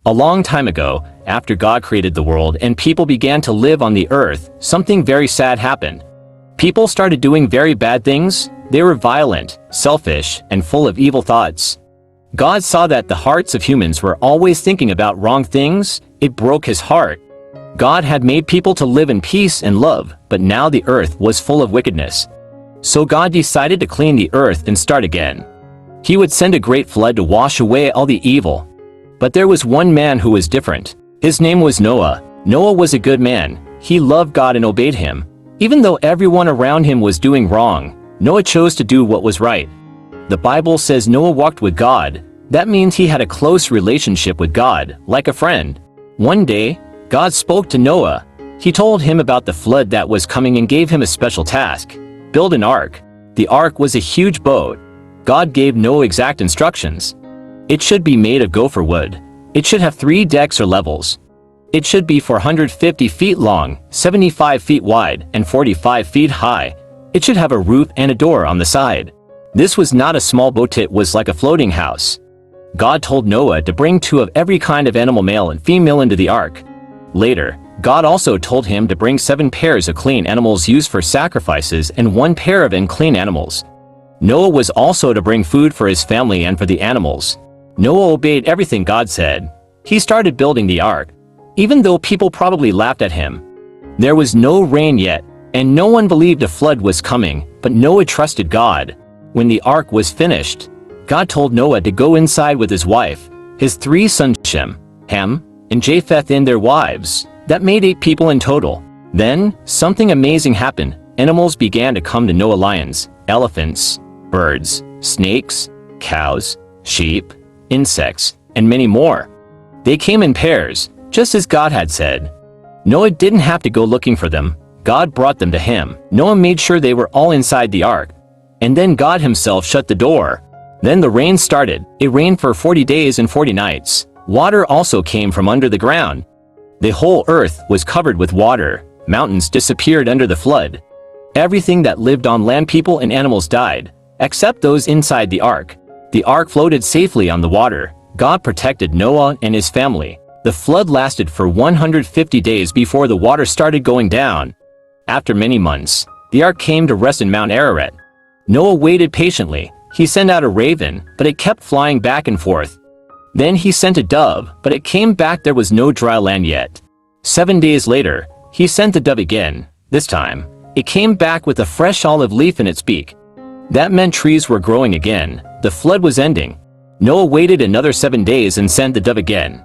A long time ago, after God created the world and people began to live on the earth, something very sad happened. People started doing very bad things. They were violent, selfish, and full of evil thoughts. God saw that the hearts of humans were always thinking about wrong things. It broke his heart. God had made people to live in peace and love, but now the earth was full of wickedness. So God decided to clean the earth and start again. He would send a great flood to wash away all the evil. But there was one man who was different. His name was Noah. Noah was a good man. He loved God and obeyed him. Even though everyone around him was doing wrong, Noah chose to do what was right. The Bible says Noah walked with God. That means he had a close relationship with God, like a friend. One day, God spoke to Noah. He told him about the flood that was coming and gave him a special task. Build an ark. The ark was a huge boat. God gave Noah exact instructions. It should be made of gopher wood. It should have 3 decks or levels. It should be 450 feet long, 75 feet wide, and 45 feet high. It should have a roof and a door on the side. This was not a small boat, it was like a floating house. God told Noah to bring 2 of every kind of animal, male and female, into the ark. Later, God also told him to bring 7 pairs of clean animals used for sacrifices and 1 pair of unclean animals. Noah was also to bring food for his family and for the animals. Noah obeyed everything God said. He started building the ark, even though people probably laughed at him. There was no rain yet, and no one believed a flood was coming, but Noah trusted God. When the ark was finished, God told Noah to go inside with his wife, his 3 sons Shem, Ham, and Japheth and their wives. That made 8 people in total. Then, something amazing happened. Animals began to come to Noah: lions, elephants, birds, snakes, cows, sheep, insects, and many more. They came in pairs, just as God had said. Noah didn't have to go looking for them. God brought them to him. Noah made sure they were all inside the ark. And then God himself shut the door. Then the rain started. It rained for 40 days and 40 nights. Water also came from under the ground. The whole earth was covered with water. Mountains disappeared under the flood. Everything that lived on land, people and animals, died, except those inside the ark. The ark floated safely on the water. God protected Noah and his family. The flood lasted for 150 days before the water started going down. After many months, the ark came to rest in Mount Ararat. Noah waited patiently. He sent out a raven, but it kept flying back and forth. Then he sent a dove, but it came back. There was no dry land yet. 7 days later, he sent the dove again. This time, it came back with a fresh olive leaf in its beak. That meant trees were growing again. The flood was ending. Noah waited another 7 days and sent the dove again.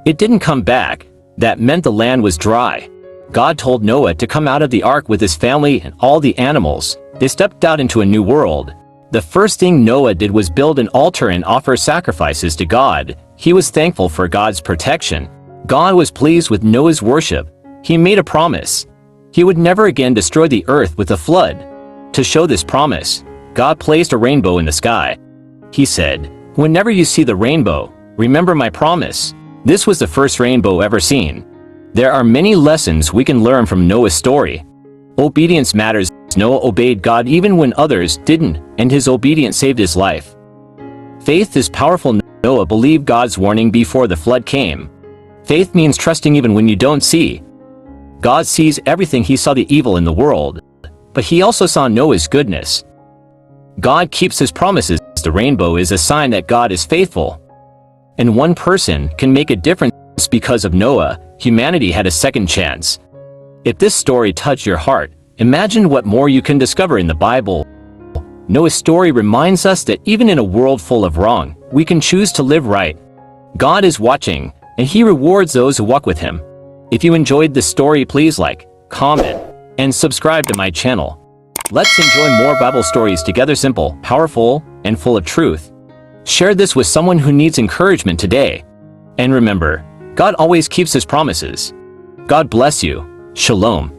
It didn't come back. That meant the land was dry. God told Noah to come out of the ark with his family and all the animals. They stepped out into a new world. The first thing Noah did was build an altar and offer sacrifices to God. He was thankful for God's protection. God was pleased with Noah's worship. He made a promise. He would never again destroy the earth with a flood. To show this promise, God placed a rainbow in the sky. He said, "Whenever you see the rainbow, remember my promise." This was the first rainbow ever seen. There are many lessons we can learn from Noah's story. Obedience matters. Noah obeyed God even when others didn't, and his obedience saved his life. Faith is powerful. Noah believed God's warning before the flood came. Faith means trusting even when you don't see. God sees everything. He saw the evil in the world, but he also saw Noah's goodness. God keeps his promises. The rainbow is a sign that God is faithful. And one person can make a difference. Because of Noah, humanity had a second chance. If this story touched your heart, imagine what more you can discover in the Bible. Noah's story reminds us that even in a world full of wrong, we can choose to live right. God is watching, and he rewards those who walk with him. If you enjoyed this story, please like, comment, and subscribe to my channel. Let's enjoy more Bible stories together. Simple, powerful, and full of truth. Share this with someone who needs encouragement today. And remember, God always keeps his promises. God bless you. Shalom.